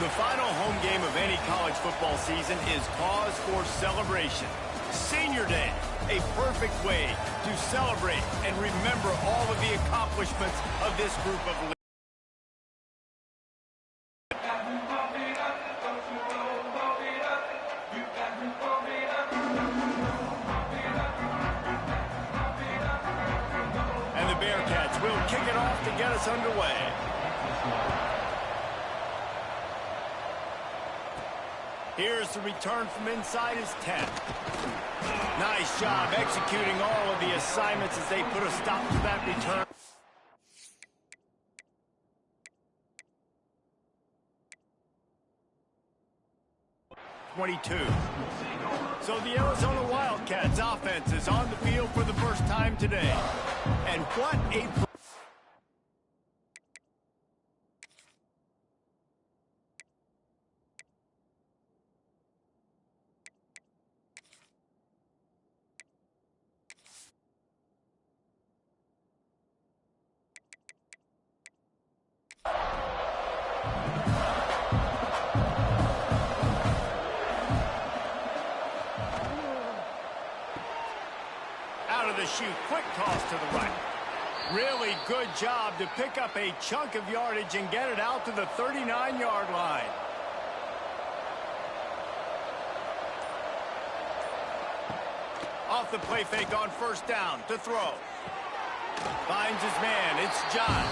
The final home game of any college football season is cause for celebration. Senior Day, a perfect way to celebrate and remember all of the accomplishments of this group of leaders. And the Bearcats will kick it off to get us underway. Here's the return from inside his 10. Nice job executing all of the assignments as they put a stop to that return. So the Arizona Wildcats offense is on the field for the first time today. And what a... Out of the chute, quick toss to the right. Really good job to pick up a chunk of yardage and get it out to the 39-yard line. Off the play fake on first down to throw. Finds his man, it's John.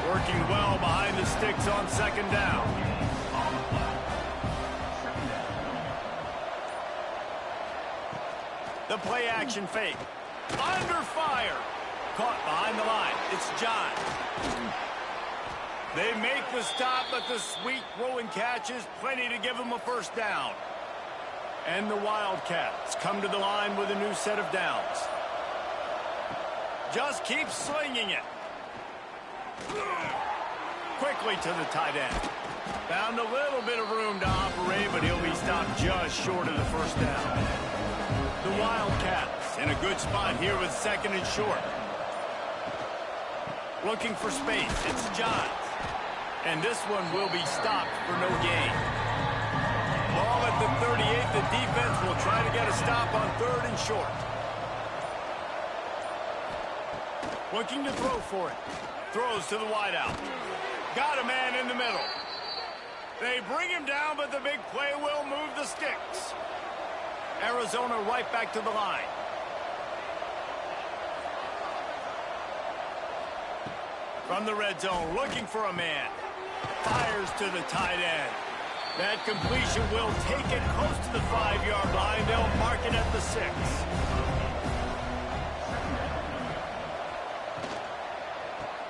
Working well behind the sticks on second down. The play action fake. Under fire. Caught behind the line. It's John. They make the stop, but the sweet throw and catch is plenty to give them a first down. And the Wildcats come to the line with a new set of downs. Just keep slinging it. Quickly to the tight end. Found a little bit of room to operate, but he'll be stopped just short of the first down. The Wildcats in a good spot here with second and short. Looking for space. It's Johns. And this one will be stopped for no gain. Ball at the 38. The defense will try to get a stop on third and short. Looking to throw for it. Throws to the wideout. Got a man in the middle. They bring him down, but the big play will move the sticks. Arizona right back to the line. From the red zone, looking for a man. Fires to the tight end. That completion will take it close to the 5-yard line. They'll mark it at the 6.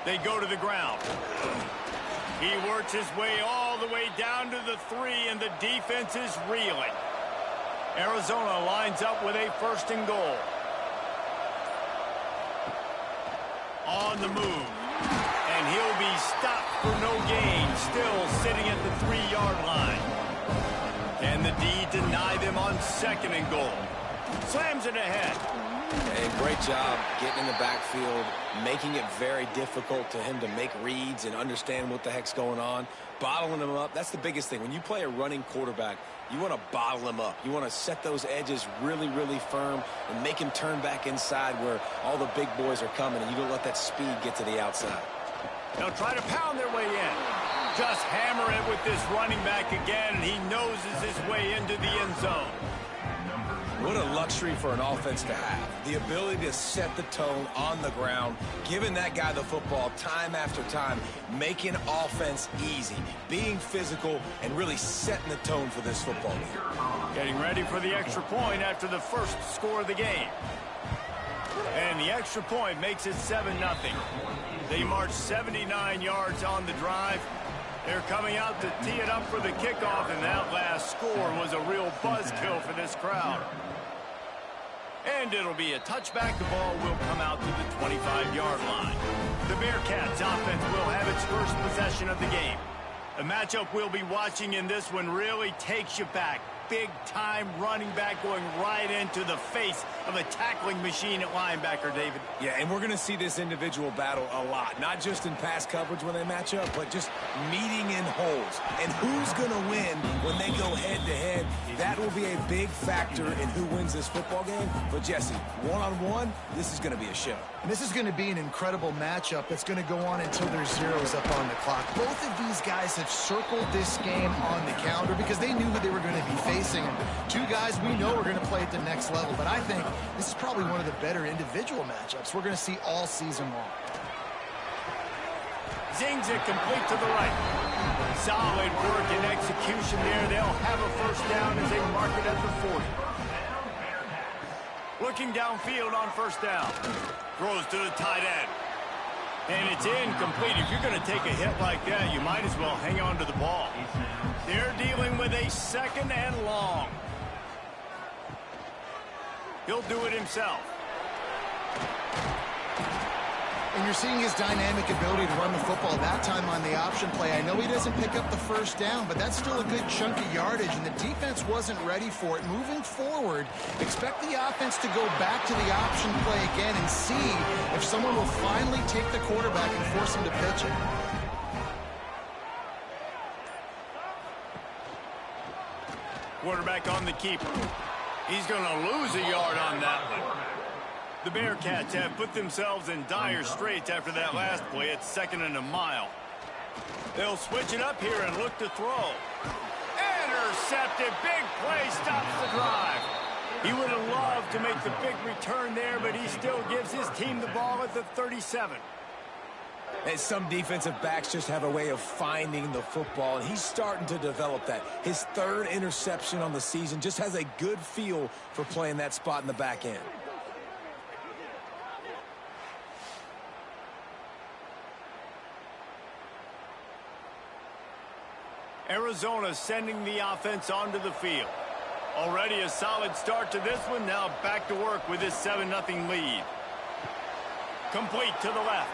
They go to the ground. He works his way all the way down to the 3, and the defense is reeling. Arizona lines up with a first and goal. On the move. And he'll be stopped for no gain. Still sitting at the 3-yard line. Can the D deny them on second and goal? Slams it ahead. Hey, great job getting in the backfield, making it very difficult to him to make reads and understand what the heck's going on. Bottling him up, that's the biggest thing. When you play a running quarterback, you want to bottle him up. You want to set those edges really, really firm and make him turn back inside where all the big boys are coming, and you don't let that speed get to the outside. They'll try to pound their way in. Just hammer it with this running back again, and he noses his way into the end zone. What a luxury for an offense to have. The ability to set the tone on the ground, giving that guy the football time after time, making offense easy, being physical, and really setting the tone for this football game. Getting ready for the extra point after the first score of the game. And the extra point makes it 7-0. They march 79 yards on the drive. They're coming out to tee it up for the kickoff, and that last score was a real buzzkill for this crowd. And it'll be a touchback. The ball will come out to the 25-yard line. The Bearcats offense will have its first possession of the game. The matchup we'll be watching in this one really takes you back. Big-time running back going right into the face of a tackling machine at linebacker, David. Yeah, and we're going to see this individual battle a lot, not just in pass coverage when they match up, but just meeting in holes. And who's going to win when they go head-to-head? That will be a big factor in who wins this football game. But, Jesse, one-on-one, this is going to be a show. And this is going to be an incredible matchup that's going to go on until there's zeros up on the clock. Both of these guys have circled this game on the calendar because they knew who they were going to be facing. And two guys we know are going to play at the next level. But I think this is probably one of the better individual matchups we're going to see all season long. Zings it complete to the right. Solid work and execution there. They'll have a first down as they mark it at the 40. Looking downfield on first down. Throws to the tight end. And it's incomplete. If you're going to take a hit like that, you might as well hang on to the ball. They're dealing with a second and long. He'll do it himself. And you're seeing his dynamic ability to run the football, that time on the option play. I know he doesn't pick up the first down, but that's still a good chunk of yardage, and the defense wasn't ready for it. Moving forward, expect the offense to go back to the option play again and see if someone will finally take the quarterback and force him to pitch it. Quarterback on the keeper. He's going to lose a yard on that one. The Bearcats have put themselves in dire straits after that last play. It's second and a mile. They'll switch it up here and look to throw. Intercepted. Big play stops the drive. He would have loved to make the big return there, but he still gives his team the ball at the 37. And some defensive backs just have a way of finding the football, and he's starting to develop that. His third interception on the season, just has a good feel for playing that spot in the back end. Arizona sending the offense onto the field. Already a solid start to this one. Now back to work with this 7-0 lead. Complete to the left.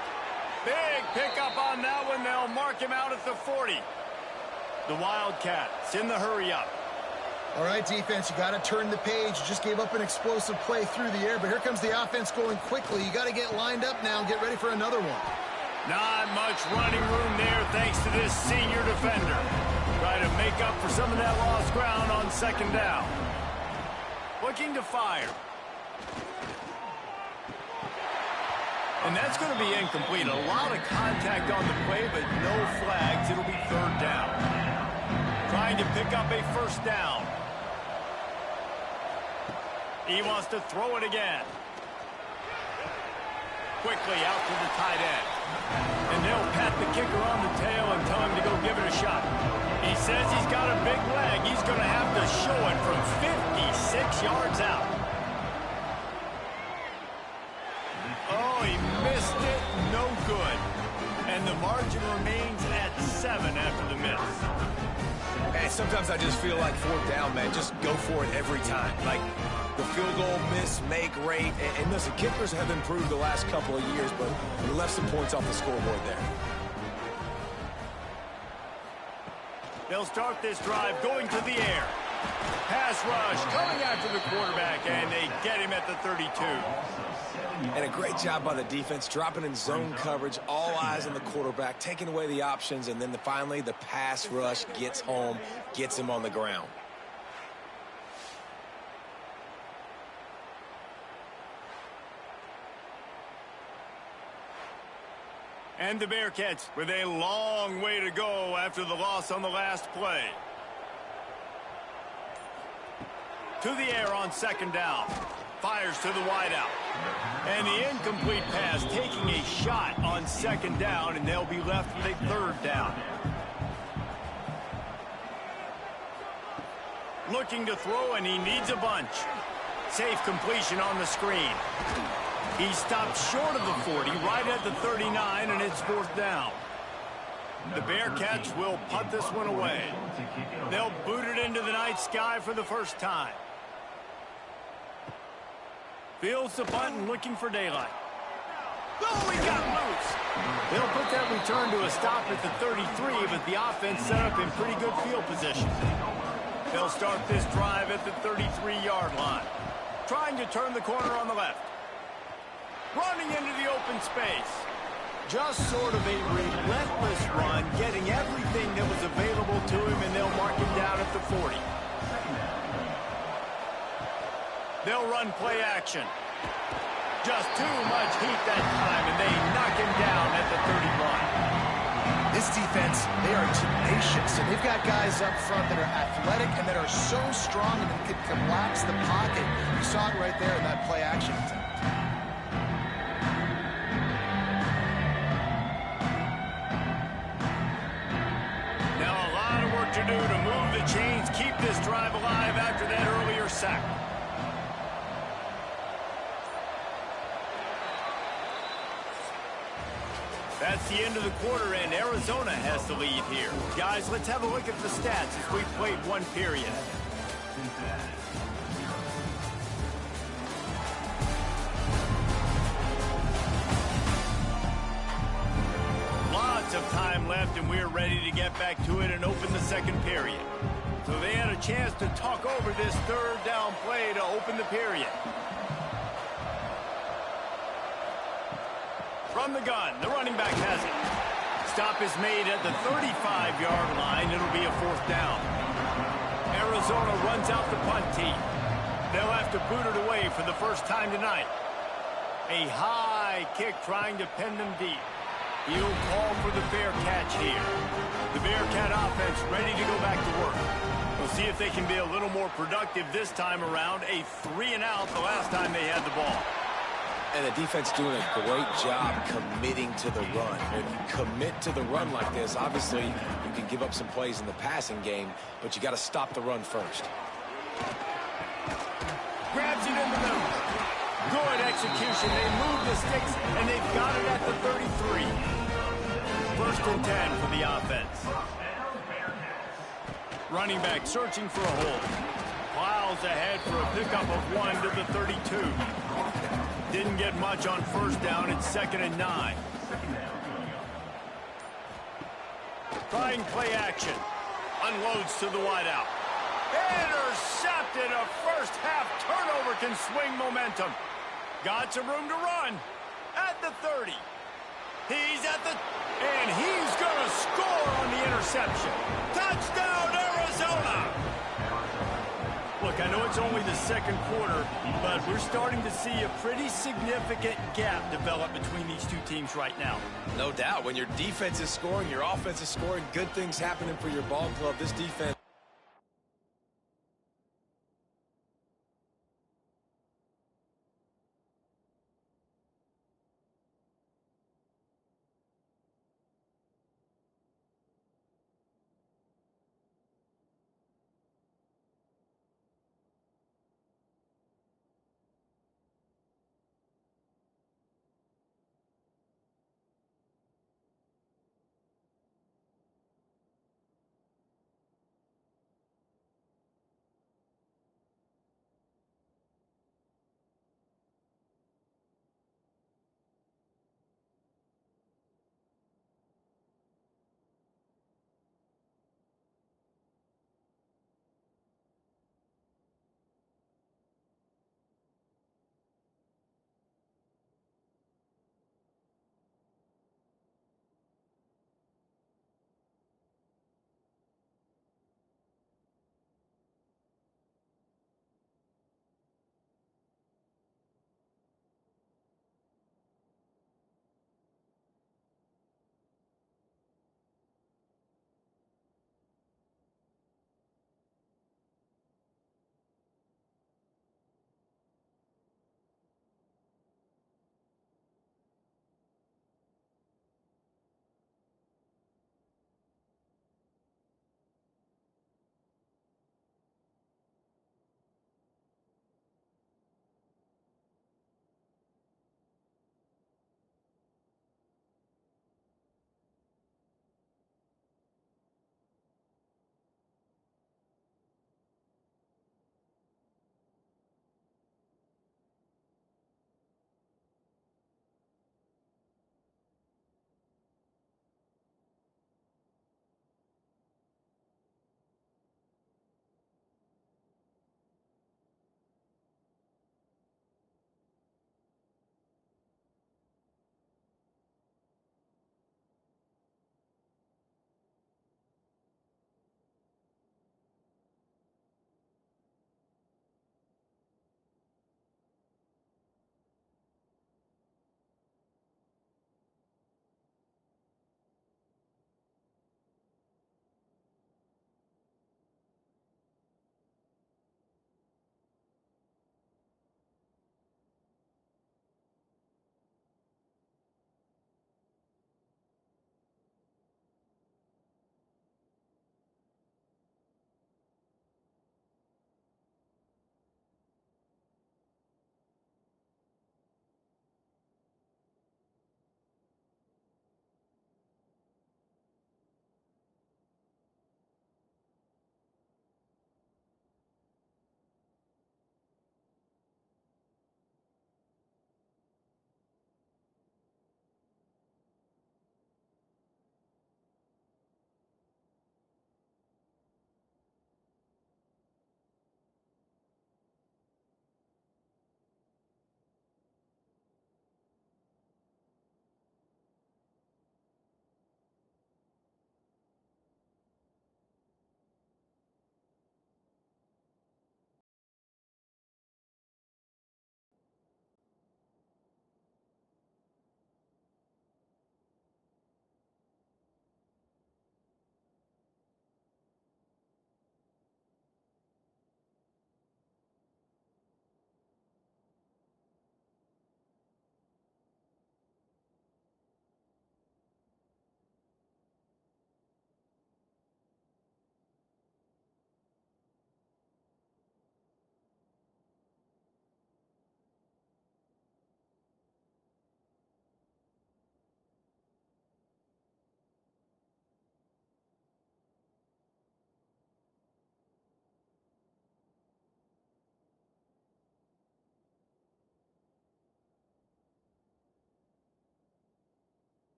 Big pickup on that one. They'll mark him out at the 40. The Wildcats in the hurry-up. All right, defense, you got to turn the page. You just gave up an explosive play through the air, but here comes the offense going quickly. You got to get lined up now and get ready for another one. Not much running room there thanks to this senior defender. Try to make up for some of that lost ground on second down. Looking to fire. And that's going to be incomplete. A lot of contact on the play, but no flags. It'll be third down. Trying to pick up a first down. He wants to throw it again. Quickly out to the tight end. And they'll pat the kicker on the tail and tell him to go give it a shot. He says he's got a big leg. He's going to have to show it from 56 yards out. Oh, he missed it. No good. And the margin remains at 7 after the miss. Man, sometimes I just feel like fourth down, man. Just go for it every time. Like the field goal miss, make rate. And listen, kickers have improved the last couple of years, but we left some points off the scoreboard there. They'll start this drive going to the air. Pass rush coming after the quarterback, and they get him at the 32. And a great job by the defense, dropping in zone coverage, all eyes on the quarterback, taking away the options, and then finally the pass rush gets home, gets him on the ground. And the Bearcats with a long way to go after the loss on the last play. To the air on second down. Fires to the wideout. And the incomplete pass taking a shot on second down, and they'll be left with a third down. Looking to throw, and he needs a bunch. Safe completion on the screen. He stopped short of the 40, right at the 39, and it's fourth down. The Bearcats will punt this one away. They'll boot it into the night sky for the first time. Fields the punt and looking for daylight. Oh, he got loose. They'll put that return to a stop at the 33, but the offense set up in pretty good field position. They'll start this drive at the 33-yard line. trying to turn the corner on the left. Running into the open space. Just sort of a relentless run, getting everything that was available to him, and they'll mark him down at the 40. They'll run play action. Just too much heat that time, and they knock him down at the 30 line. This defense, they are tenacious, and they've got guys up front that are athletic and that are so strong and can collapse the pocket. You saw it right there in that play action attempt. Now a lot of work to do to move the chains, keep this drive alive after that earlier sack. That's the end of the quarter, and Arizona has the lead here. Guys, let's have a look at the stats as we played one period. Lots of time left, and we're ready to get back to it and open the second period. So they had a chance to talk over this third down play to open the period. From the gun, the running back has it. Stop is made at the 35-yard line. It'll be a fourth down. Arizona runs out the punt team. They'll have to boot it away for the first time tonight. A high kick trying to pin them deep. He'll call for the fair catch here. The Bearcat offense ready to go back to work. We'll see if they can be a little more productive this time around. A 3-and-out the last time they had the ball. And the defense doing a great job committing to the run. When you commit to the run like this, obviously you can give up some plays in the passing game, but you got to stop the run first. Grabs it in the middle. Good execution. They move the sticks, and they've got it at the 33. First and 10 for the offense. Running back searching for a hole. Plows ahead for a pickup of 1 to the 32. Didn't get much on first down. It's 2nd and 9. Trying play action. Unloads to the wideout. Intercepted. A first half turnover can swing momentum. Got some room to run. At the 30. He's at the... And he's going to score on the interception. Touchdown, Arizona! Look, I know it's only the second quarter, but we're starting to see a pretty significant gap develop between these two teams right now. No doubt. When your defense is scoring, your offense is scoring, good things happening for your ball club. This defense...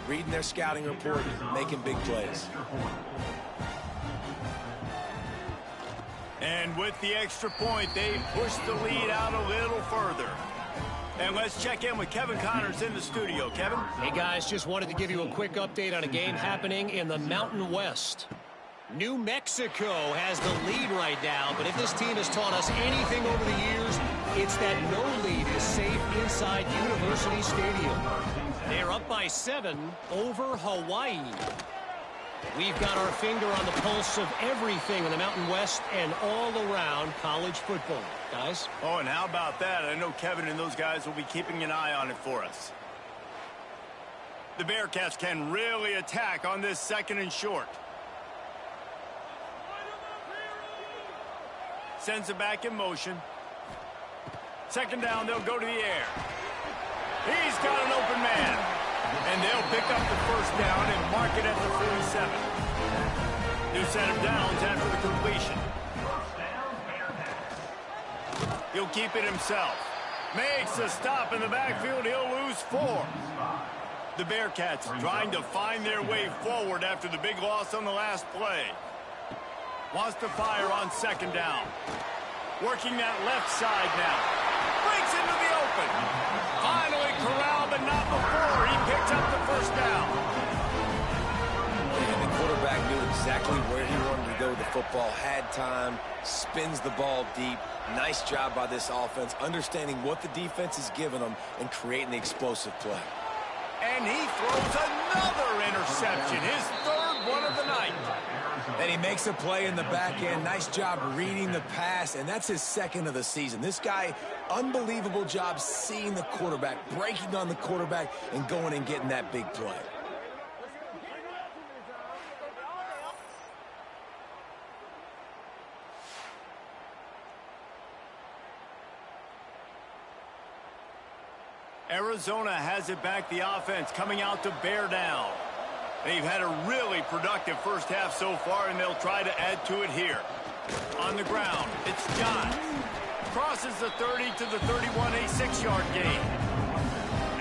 reading their scouting report, making big plays. And with the extra point, they push the lead out a little further. And let's check in with Kevin Connors in the studio. Kevin? Hey, guys, just wanted to give you a quick update on a game happening in the Mountain West. New Mexico has the lead right now, but if this team has taught us anything over the years, it's that no lead is safe inside University Stadium. They're up by 7 over Hawaii. We've got our finger on the pulse of everything in the Mountain West and all around college football. Guys? Oh, and how about that? I know Kevin and those guys will be keeping an eye on it for us. The Bearcats can really attack on this 2nd and short. Sends it back in motion. 2nd down, they'll go to the air. He's got an open man. And they'll pick up the 1st down and mark it at the 47. New set of downs after the completion. He'll keep it himself. Makes a stop in the backfield. He'll lose 4. The Bearcats trying to find their way forward after the big loss on the last play. Wants to fire on 2nd down. Working that left side now. Breaks into the open. Finally corralled, but not before. He picks up the 1st down. And the quarterback knew exactly where he wanted to go with the football. Had time. Spins the ball deep. Nice job by this offense, understanding what the defense is giving them and creating the explosive play. And he throws another interception. His 3rd one of the night. And he makes a play in the back end. Nice job reading the pass, and that's his 2nd of the season. This guy, unbelievable job seeing the quarterback, breaking on the quarterback, and going and getting that big play. Arizona has it back, the offense coming out to bear down. They've had a really productive 1st half so far, and they'll try to add to it here. On the ground, it's John. Crosses the 30 to the 31, a 6-yard gain.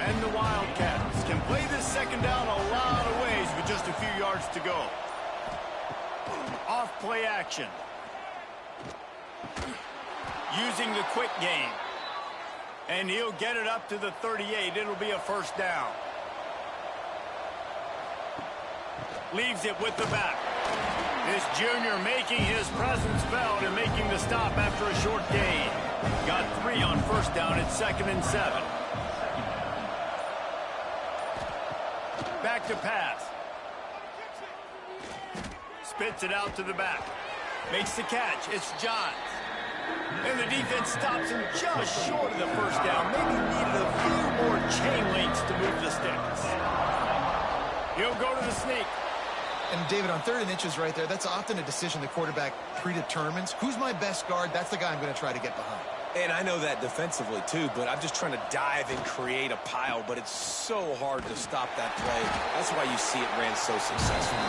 And the Wildcats can play this 2nd down a lot of ways with just a few yards to go. Off play action. Using the quick game. And he'll get it up to the 38. It'll be a 1st down. Leaves it with the back. This junior making his presence felt and making the stop after a short gain. Got 3 on 1st down at 2nd and 7. Back to pass. Spits it out to the back. Makes the catch. It's Johns. And the defense stops him just short of the 1st down. Maybe needed a few more chain links to move the sticks. He'll go to the sneak. And David, on 3rd and inches right there, that's often a decision the quarterback predetermines. Who's my best guard? That's the guy I'm going to try to get behind. And I know that defensively, too, but I'm just trying to dive and create a pile, but it's so hard to stop that play. That's why you see it ran so successfully.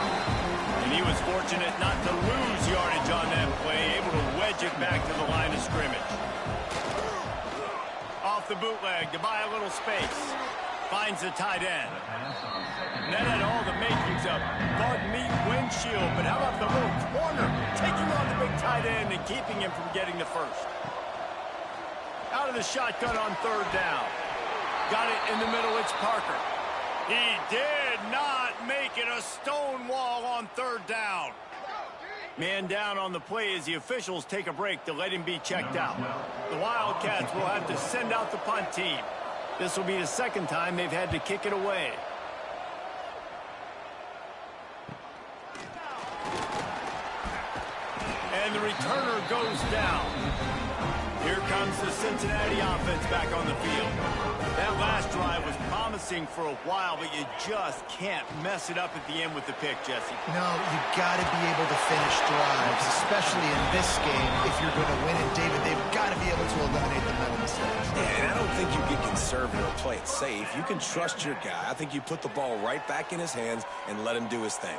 And he was fortunate not to lose yardage on that play, able to wedge it back to the line of scrimmage. Off the bootleg to buy a little space. Finds the tight end. And that had all the makings of bug meat windshield, but how about the little corner taking on the big tight end and keeping him from getting the 1st? Out of the shotgun on 3rd down. Got it in the middle, it's Parker. He did not make it a stone wall on 3rd down. Man down on the play as the officials take a break to let him be checked out. The Wildcats will have to send out the punt team. This will be the 2nd time they've had to kick it away. And the returner goes down. Here comes the Cincinnati offense back on the field. That last drive was promising for a while, but you just can't mess it up at the end with the pick, Jesse. No, you got to be able to finish drives, especially in this game if you're going to win it. David, they've got to be able to eliminate the mental mistakes. Yeah, and I don't think you get conservative or play it safe. You can trust your guy. I think you put the ball right back in his hands and let him do his thing.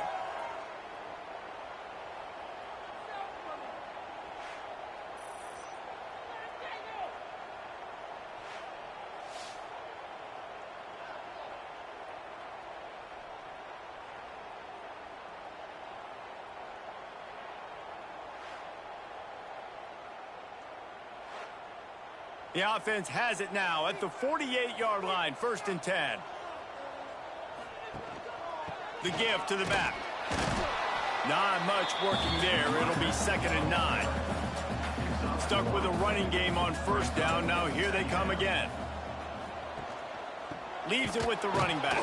The offense has it now at the 48-yard line, 1st and 10. The give to the back. Not much working there. It'll be 2nd and 9. Stuck with a running game on 1st down. Now here they come again. Leaves it with the running back.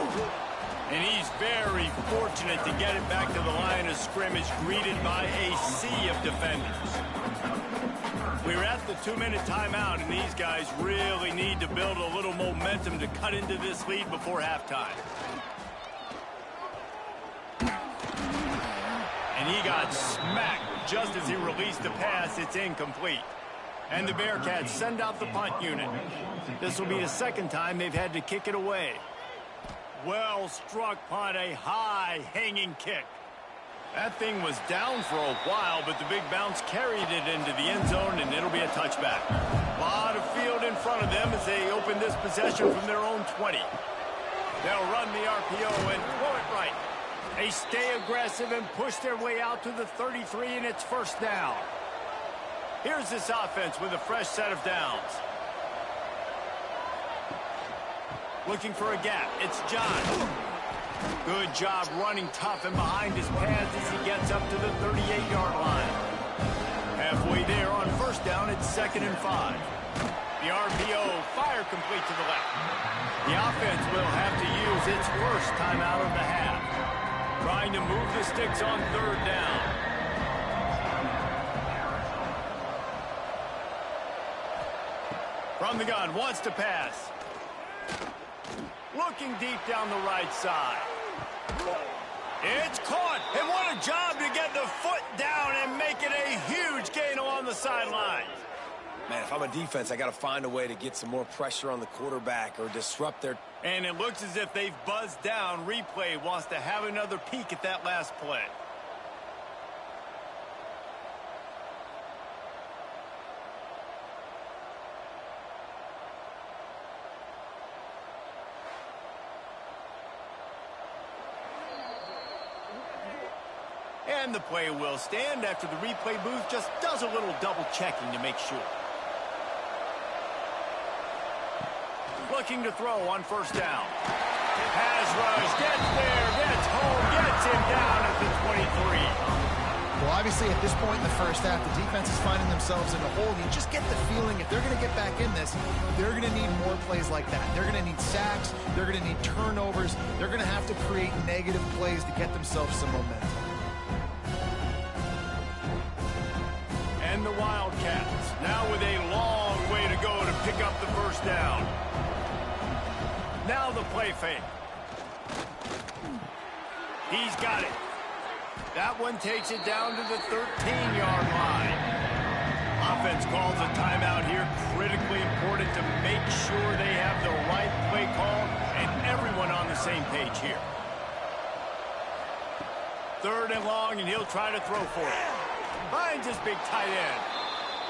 And he's very fortunate to get it back to the line of scrimmage, greeted by a sea of defenders. We're at the 2-minute timeout, and these guys really need to build a little momentum to cut into this lead before halftime. And he got smacked just as he released the pass. It's incomplete. And the Bearcats send out the punt unit. This will be the 2nd time they've had to kick it away. Well struck punt, a high hanging kick. That thing was down for a while, but the big bounce carried it into the end zone, and it'll be a touchback. A lot of field in front of them as they open this possession from their own 20. They'll run the RPO and throw it right. They stay aggressive and push their way out to the 33, and it's 1st down. Here's this offense with a fresh set of downs. Looking for a gap. It's John. Good job running tough and behind his pads as he gets up to the 38-yard line. Halfway there on 1st down, it's 2nd and 5. The RPO fire complete to the left. The offense will have to use its 1st timeout of the half. Trying to move the sticks on 3rd down. From the gun, wants to pass. Looking deep down the right side. It's caught, and what a job to get the foot down and make it a huge gain along the sideline. Man, if I'm a defense, I got to find a way to get some more pressure on the quarterback or disrupt their... And it looks as if they've buzzed down. Replay wants to have another peek at that last play. And the play will stand after the replay booth just does a little double checking to make sure. Looking to throw on 1st down. Has rush, gets there, gets home, gets him down at the 23. Well, obviously, at this point in the 1st half, the defense is finding themselves in a hole. You just get the feeling if they're going to get back in this, they're going to need more plays like that. They're going to need sacks. They're going to need turnovers. They're going to have to create negative plays to get themselves some momentum. And the Wildcats, now with a long way to go to pick up the 1st down. Now the play fake. He's got it. That one takes it down to the 13-yard line. Offense calls a timeout here. Critically important to make sure they have the right play call and everyone on the same page here. 3rd and long, and he'll try to throw for it. Finds his big tight end.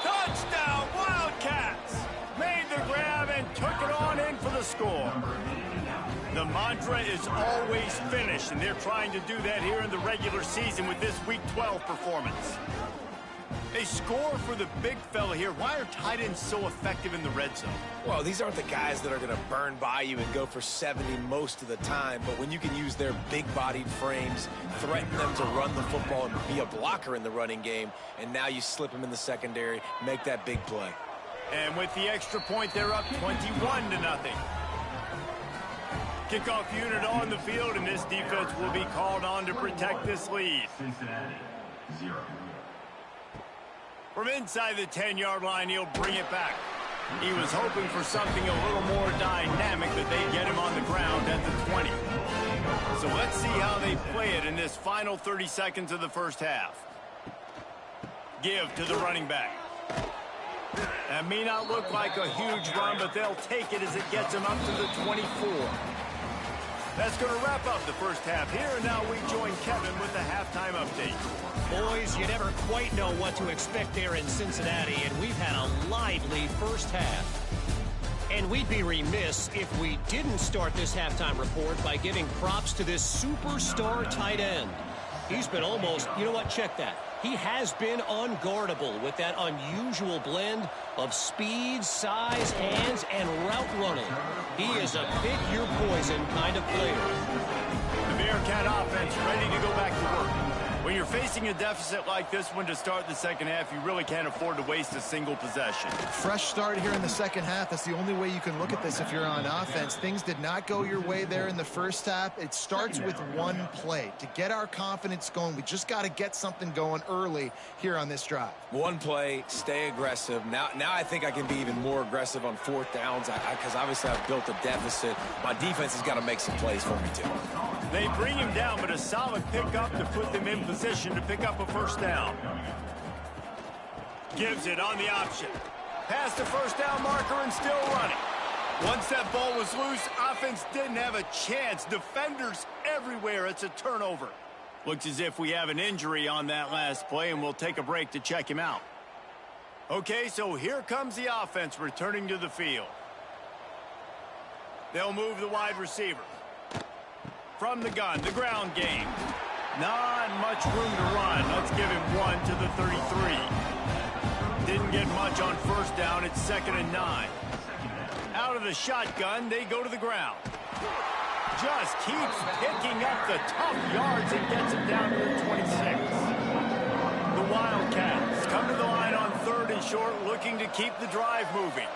Touchdown, Wildcats! Made the grab and took it on in for the score. The mantra is always finish, and they're trying to do that here in the regular season with this Week 12 performance. They score for the big fella here. Why are tight ends so effective in the red zone? Well, these aren't the guys that are going to burn by you and go for 70 most of the time, but when you can use their big-bodied frames, threaten them to run the football and be a blocker in the running game, and now you slip them in the secondary, make that big play. And with the extra point, they're up 21-0. Kickoff unit on the field, and this defense will be called on to protect this lead. Cincinnati, 0. From inside the 10-yard line, he'll bring it back. He was hoping for something a little more dynamic, but they get him on the ground at the 20. So let's see how they play it in this final 30 seconds of the 1st half. Give to the running back. That may not look like a huge run, but they'll take it as it gets them up to the 24. That's going to wrap up the 1st half here, and now we join Kevin with the halftime update. Boys, you never quite know what to expect there in Cincinnati, and we've had a lively 1st half. And we'd be remiss if we didn't start this halftime report by giving props to this superstar tight end. He's been almost, you know what, check that. He has been unguardable with that unusual blend of speed, size, hands, and route running. He is a pick-your-poison kind of player. The Bearcat offense ready to go back to work. When you're facing a deficit like this one to start the second half, you really can't afford to waste a single possession. Fresh start here in the second half. That's the only way you can look at this if you're on offense. Things did not go your way there in the first half. It starts with one play. To get our confidence going, we just got to get something going early here on this drive. One play, stay aggressive. Now I think I can be even more aggressive on fourth downs because obviously I've built a deficit. My defense has got to make some plays for me too. They bring him down, but a solid pickup to put them in position to pick up a first down. Gives it on the option. Past the first down marker and still running. Once that ball was loose, offense didn't have a chance. Defenders everywhere. It's a turnover. Looks as if we have an injury on that last play, and we'll take a break to check him out. Okay, so here comes the offense returning to the field. They'll move the wide receiver. From the gun, the ground game. Not much room to run. Let's give him one to the 33. Didn't get much on first down. It's 2nd and 9. Out of the shotgun, they go to the ground. Just keeps picking up the tough yards and gets it down to the 26. The Wildcats come to the line on 3rd and short, looking to keep the drive moving.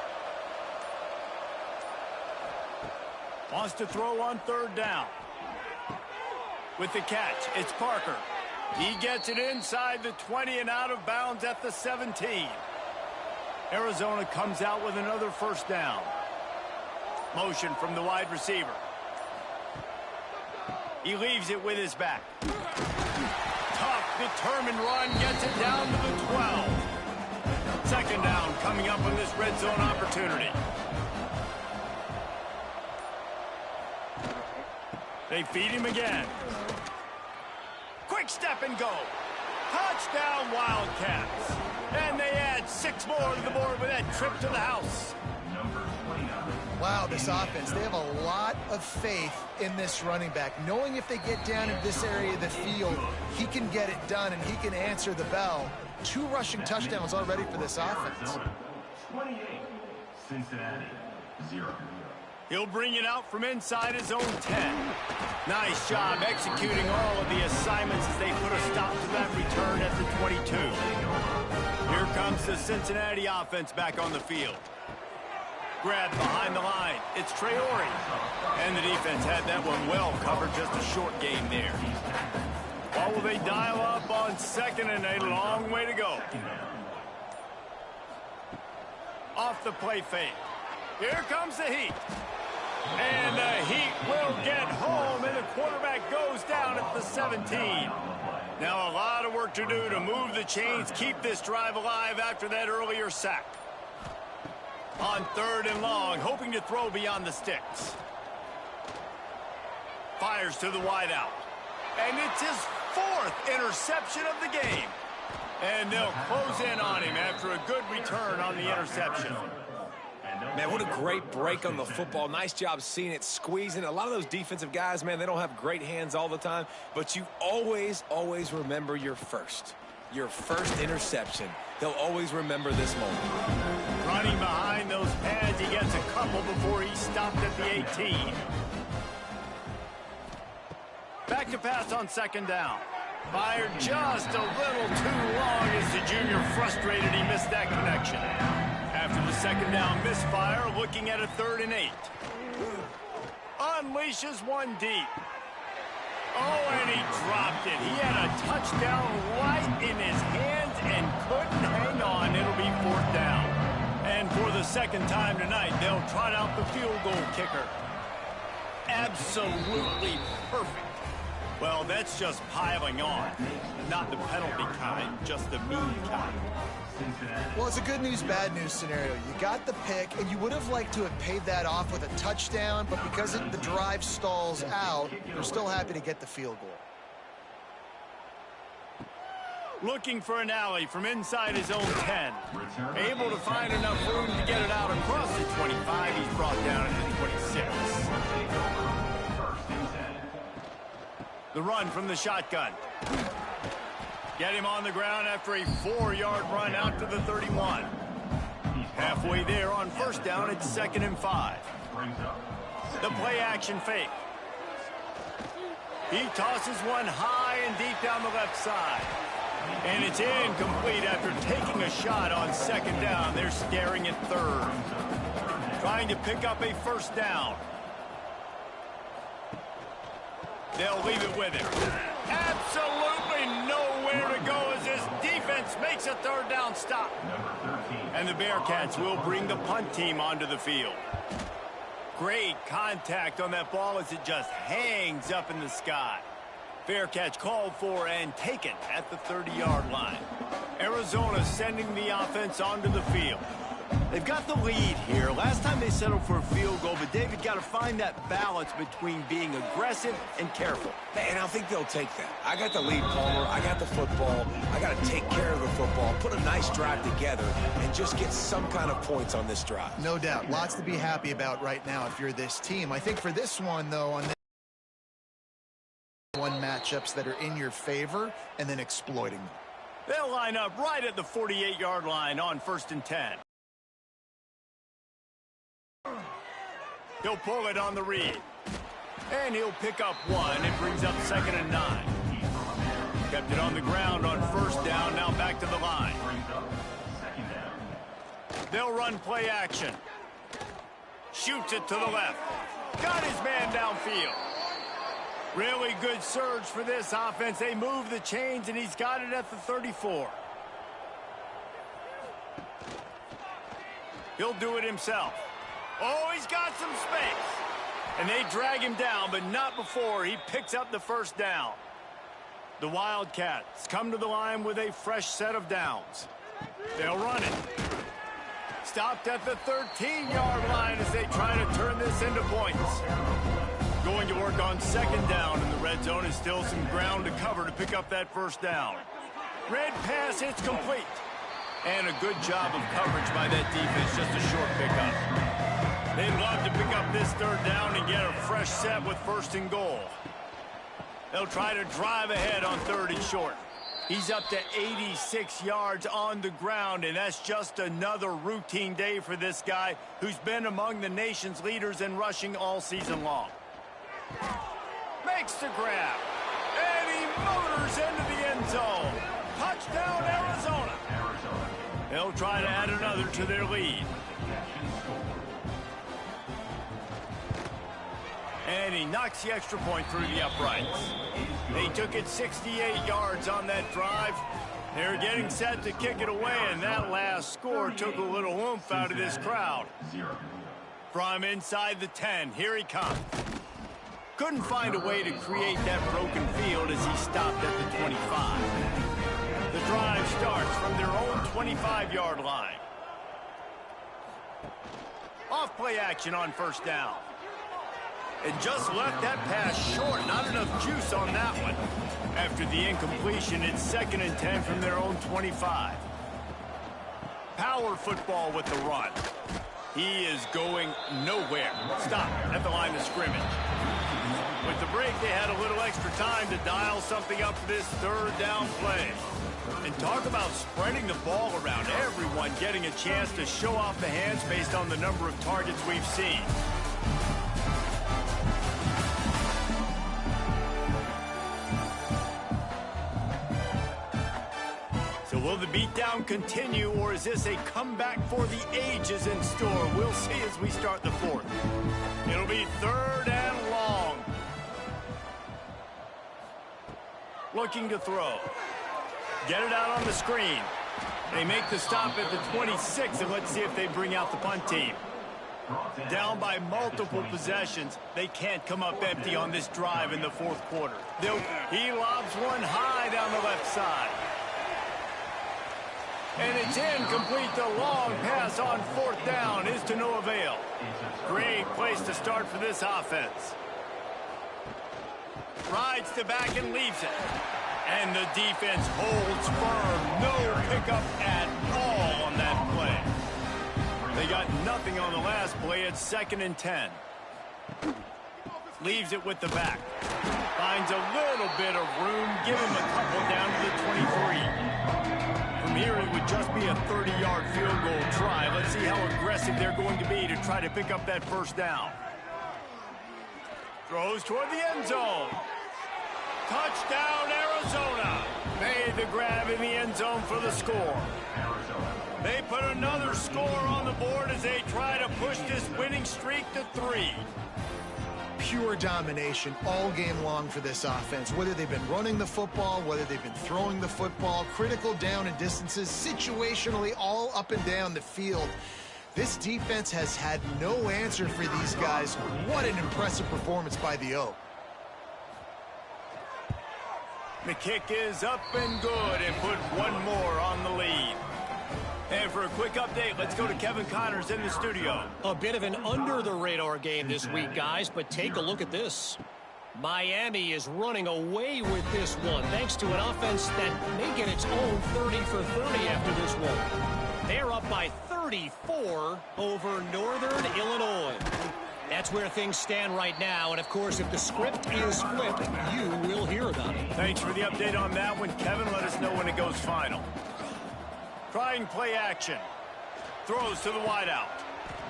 Wants to throw on 3rd down. With the catch, it's Parker. He gets it inside the 20 and out of bounds at the 17. Arizona comes out with another first down. Motion from the wide receiver. He leaves it with his back. Tough, determined run, gets it down to the 12. 2nd down coming up on this red zone opportunity. They feed him again. Quick step and go. Touchdown Wildcats. And they add 6 more to the board with that trip to the house. Wow, this offense, they have a lot of faith in this running back. Knowing if they get down in this area of the field, he can get it done and he can answer the bell. 2 rushing touchdowns already for this offense. 28, Cincinnati, 0. He'll bring it out from inside his own 10. Nice job executing all of the assignments as they put a stop to that return at the 22. Here comes the Cincinnati offense back on the field. Grabbed behind the line. It's Traore. And the defense had that one well covered. Just a short game there. What will they dial up on 2nd and a long way to go? Off the play fake. Here comes the heat. And the Heat will get home, and the quarterback goes down at the 17. Now a lot of work to do to move the chains, keep this drive alive after that earlier sack. On 3rd and long, hoping to throw beyond the sticks. Fires to the wideout. And it's his 4th interception of the game. And they'll close in on him after a good return on the interception. Man, what a great break on the football. Nice job seeing it, squeezing. A lot of those defensive guys, man, they don't have great hands all the time, but you always, always remember your first interception. They'll always remember this moment. Running behind those pads, he gets a couple before he stopped at the 18. Back to pass on 2nd down. Fired just a little too long as the junior frustrated he missed that connection. After the 2nd down misfire, looking at a 3rd and 8. Unleashes one deep. Oh, and he dropped it. He had a touchdown right in his hands and couldn't hang on. It'll be 4th down. And for the 2nd time tonight, they'll trot out the field goal kicker. Absolutely perfect. Well, that's just piling on. Not the penalty kind, just the mean kind. Well, it's a good news, bad news scenario. You got the pick, and you would have liked to have paid that off with a touchdown, but because the drive stalls out, you're still happy to get the field goal. Looking for an alley from inside his own 10. Able to find enough room to get it out across the 25. He's brought down into the 26. The run from the shotgun. Get him on the ground after a 4-yard run out to the 31. Halfway there on first down, it's 2nd and 5. The play action fake. He tosses one high and deep down the left side. And it's incomplete after taking a shot on 2nd down. They're staring at 3rd. Trying to pick up a first down. They'll leave it with him. Absolutely nowhere to go as this defense makes a 3rd down stop. And the Bearcats will bring the punt team onto the field. Great contact on that ball as it just hangs up in the sky. Fair catch called for and taken at the 30-yard line. Arizona sending the offense onto the field. They've got the lead here. Last time they settled for a field goal, but David got to find that balance between being aggressive and careful. And I think they'll take that. I got the lead, Palmer. I got the football. I got to take care of the football, put a nice drive together, and just get some kind of points on this drive. No doubt. Lots to be happy about right now if you're this team. I think for this one, though, on matchups that are in your favor and then exploiting them. They'll line up right at the 48-yard line on 1st and 10. He'll pull it on the read. And he'll pick up 1. It brings up 2nd and 9. Kept it on the ground on 1st down. Now back to the line. They'll run play action. Shoots it to the left. Got his man downfield. Really good surge for this offense. They move the chains, and he's got it at the 34. He'll do it himself. Oh, he's got some space. And they drag him down, but not before he picks up the first down. The Wildcats come to the line with a fresh set of downs. They'll run it. Stopped at the 13-yard line as they try to turn this into points. Going to work on 2nd down, and the red zone is still some ground to cover to pick up that first down. Red pass, it's complete. And a good job of coverage by that defense, just a short pickup. They'd love to pick up this 3rd down and get a fresh set with 1st and goal. They'll try to drive ahead on 3rd and short. He's up to 86 yards on the ground, and that's just another routine day for this guy who's been among the nation's leaders in rushing all season long. Makes the grab, and he motors into the end zone. Touchdown, Arizona. They'll try to add another to their lead. And he knocks the extra point through the uprights. They took it 68 yards on that drive. They're getting set to kick it away, and that last score took a little oomph out of this crowd. From inside the 10, here he comes. Couldn't find a way to create that broken field as he stopped at the 25. The drive starts from their own 25-yard line. Off play action on 1st down. And just left that pass short. Not enough juice on that one. After the incompletion, it's 2nd and 10 from their own 25. Power football with the run. He is going nowhere. Stop at the line of scrimmage. With the break, they had a little extra time to dial something up for this 3rd down play. And talk about spreading the ball around. Everyone getting a chance to show off the hands based on the number of targets we've seen. So will the beatdown continue, or is this a comeback for the ages in store? We'll see as we start the 4th. It'll be 3rd and long. Looking to throw. Get it out on the screen. They make the stop at the 26, and let's see if they bring out the punt team. Down by multiple possessions. They can't come up empty on this drive in the 4th quarter. He lobs one high down the left side. And it's incomplete. The long pass on 4th down is to no avail. Great place to start for this offense. Rides to back and leaves it. And the defense holds firm. No pickup at all on that play. They got nothing on the last play. It's 2nd and 10. Leaves it with the back. Finds a little bit of room. Give him a couple down to the 23. From here, it would just be a 30-yard field goal try. Let's see how aggressive they're going to be to try to pick up that first down. Throws toward the end zone. Touchdown, Arizona. Made the grab in the end zone for the score. They put another score on the board as they try to push this winning streak to 3. Pure domination all game long for this offense. Whether they've been running the football, whether they've been throwing the football, critical down and distances, situationally all up and down the field. This defense has had no answer for these guys. What an impressive performance by the O. The kick is up and good and put one more on the lead. And for a quick update, let's go to Kevin Connors in the studio. A bit of an under-the-radar game this week, guys, but take a look at this. Miami is running away with this one, thanks to an offense that may get its own 30 for 30 after this one. They're up by 34 over Northern Illinois. That's where things stand right now, and of course, if the script is flipped, you will hear about it. Thanks for the update on that one, Kevin. Let us know when it goes final. Trying play action. Throws to the wideout.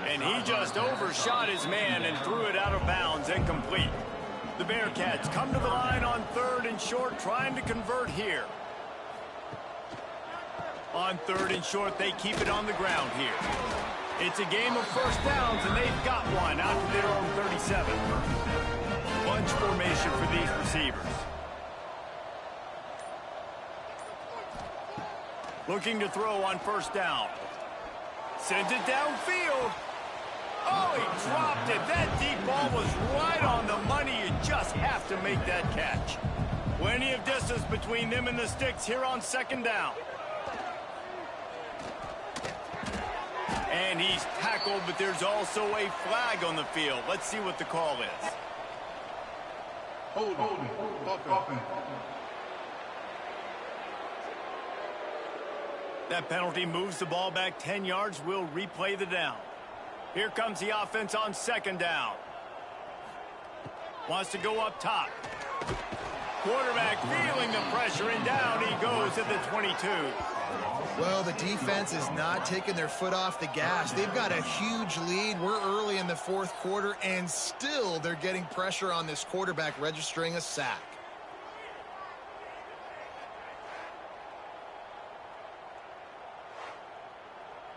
And he just overshot his man and threw it out of bounds, incomplete. The Bearcats come to the line on 3rd and short, trying to convert here. On 3rd and short, they keep it on the ground here. It's a game of first downs, and they've got one out to their own 37. Bunch formation for these receivers. Looking to throw on first down. Sends it downfield. Oh, he dropped it. That deep ball was right on the money. You just have to make that catch. Plenty of distance between them and the sticks here on 2nd down. And he's tackled, but there's also a flag on the field. Let's see what the call is. Hold on. That penalty moves the ball back 10 yards. We'll replay the down. Here comes the offense on 2nd down. Wants to go up top. Quarterback feeling the pressure, and down he goes at the 22. Well, the defense is not taking their foot off the gas. They've got a huge lead. We're early in the 4th quarter, and still they're getting pressure on this quarterback, registering a sack.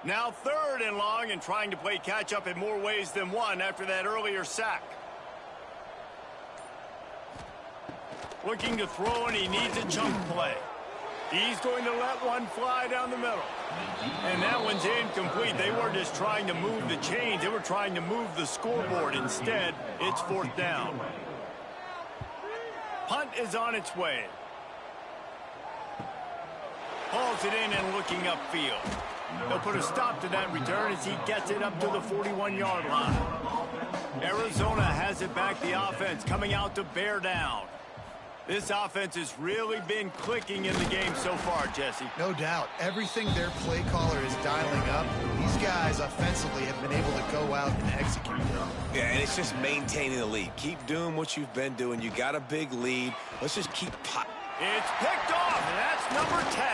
Now 3rd and long, and trying to play catch-up in more ways than one after that earlier sack. Looking to throw, and he needs a chunk play. He's going to let one fly down the middle. And that one's incomplete. They were just trying to move the chains. They were trying to move the scoreboard. Instead, it's 4th down. Punt is on its way. Hauls it in and looking upfield. They'll put a stop to that return as he gets it up to the 41-yard line. Arizona has it back, the offense coming out to bear down. This offense has really been clicking in the game so far, Jesse. No doubt. Everything their play caller is dialing up, these guys offensively have been able to go out and execute. Yeah, and it's just maintaining the lead. Keep doing what you've been doing. You got a big lead. Let's just keep It's picked off, and that's number 10.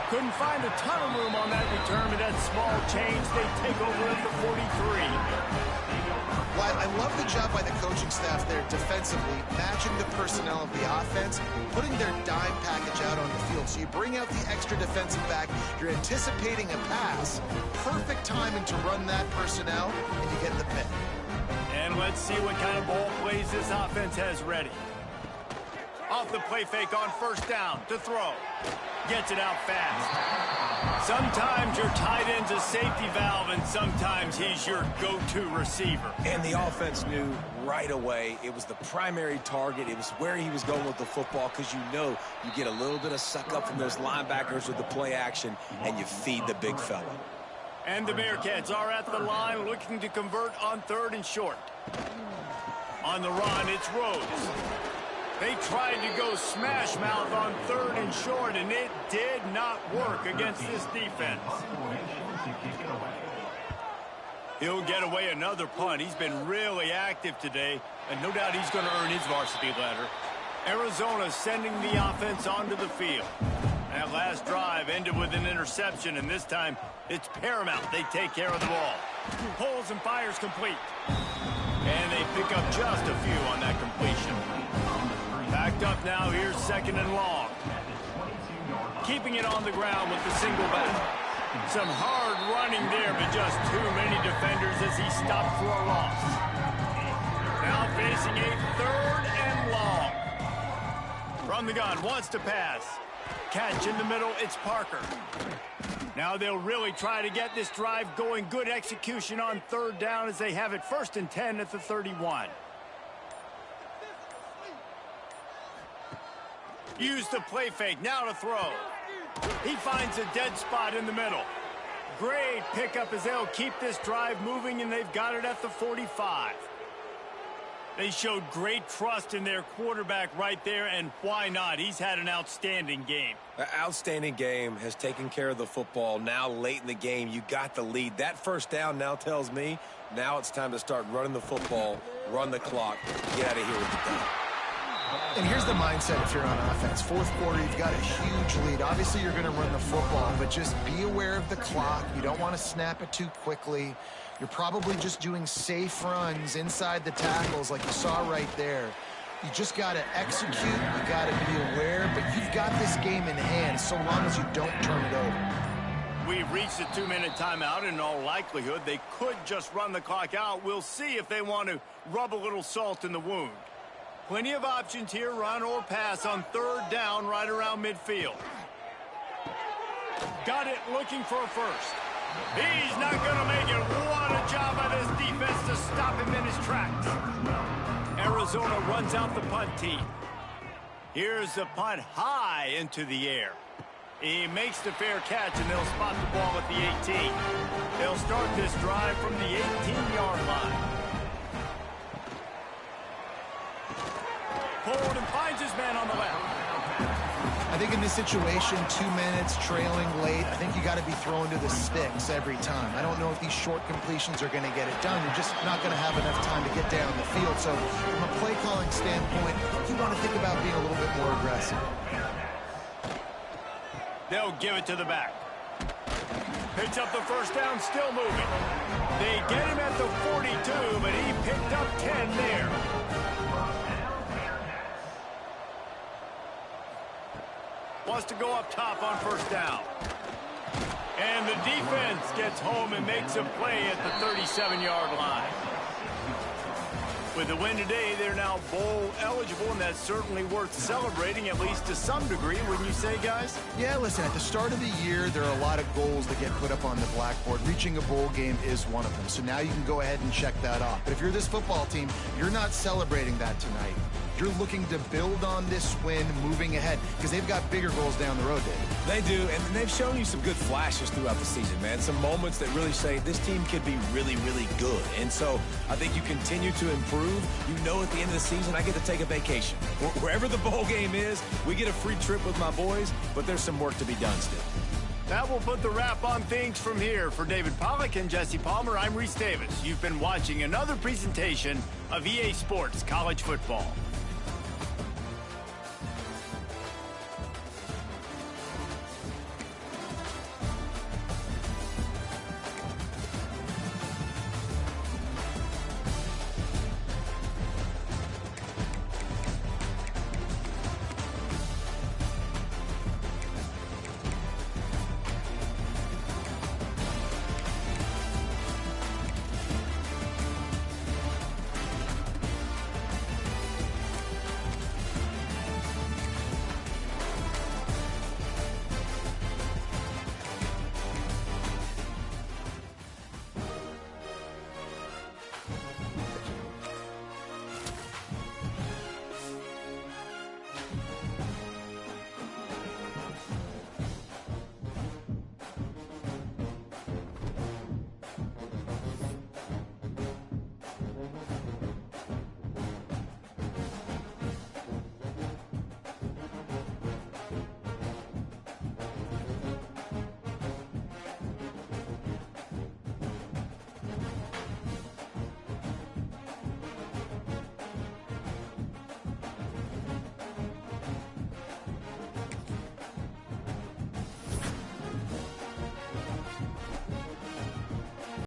Couldn't find a ton of room on that return, but that small change, they take over at the 43. Well, I love the job by the coaching staff there defensively, matching the personnel of the offense, putting their dime package out on the field. So you bring out the extra defensive back, you're anticipating a pass, perfect timing to run that personnel, and you get the pick. And let's see what kind of ball plays this offense has ready. Off the play fake on first down to throw. Gets it out fast. Sometimes your tight end's a safety valve, and sometimes he's your go-to receiver. And the offense knew right away it was the primary target. It was where he was going with the football, because you know you get a little bit of suck up from those linebackers with the play action, and you feed the big fella. And the Bearcats are at the line looking to convert on 3rd and short. On the run, it's Rhodes. They tried to go smash mouth on 3rd and short, and it did not work against this defense. He'll get away another punt. He's been really active today, and no doubt he's going to earn his varsity letter. Arizona sending the offense onto the field. That last drive ended with an interception, and this time it's paramount they take care of the ball. Pulls and fires complete. And they pick up just a few on that completion. Backed up now, here's 2nd and long. Keeping it on the ground with the single back. Some hard running there, but just too many defenders as he stopped for a loss. Now facing a 3rd and long. From the gun, wants to pass. Catch in the middle, it's Parker. Now they'll really try to get this drive going. Good execution on 3rd down as they have it 1st and 10 at the 31. Use the play fake, now to throw. He finds a dead spot in the middle. Great pickup as they'll keep this drive moving, and they've got it at the 45. They showed great trust in their quarterback right there, and why not? He's had an outstanding game. An outstanding game, has taken care of the football. Now late in the game, you got the lead. That 1st down now tells me now it's time to start running the football, run the clock, get out of here with the done. And here's the mindset if you're on offense. 4th quarter, you've got a huge lead. Obviously, you're going to run the football, but just be aware of the clock. You don't want to snap it too quickly. You're probably just doing safe runs inside the tackles like you saw right there. You just got to execute. You got to be aware, but you've got this game in hand so long as you don't turn it over. We've reached a 2-minute timeout. In all likelihood, they could just run the clock out. We'll see if they want to rub a little salt in the wound. Plenty of options here, run or pass on 3rd down right around midfield. Got it, looking for a first. He's not going to make it. What a job by this defense to stop him in his tracks. Arizona runs out the punt team. Here's the punt high into the air. He makes the fair catch, and they'll spot the ball at the 18. They'll start this drive from the 18-yard line. Hold and finds his man on the left. I think in this situation, 2 minutes, trailing late, I think you got to be thrown to the sticks every time. I don't know if these short completions are going to get it done. You're just not going to have enough time to get down the field. So from a play calling standpoint, you want to think about being a little bit more aggressive. They'll give it to the back. Picks up the 1st down, still moving. They get him at the 42, but he picked up 10 there. Wants to go up top on 1st down. And the defense gets home and makes a play at the 37-yard line. With the win today, they're now bowl eligible, and that's certainly worth celebrating, at least to some degree, wouldn't you say, guys? Yeah, listen, at the start of the year, there are a lot of goals that get put up on the blackboard. Reaching a bowl game is one of them, so now you can go ahead and check that off. But if you're this football team, you're not celebrating that tonight. You're looking to build on this win moving ahead because they've got bigger goals down the road, David. They do, and they've shown you some good flashes throughout the season, man. Some moments that really say this team could be really, really good. And so I think you continue to improve. You know at the end of the season, I get to take a vacation. Wherever the bowl game is, we get a free trip with my boys, but there's some work to be done still. That will put the wrap on things from here. For David Pollack and Jesse Palmer, I'm Reese Davis. You've been watching another presentation of EA Sports College Football.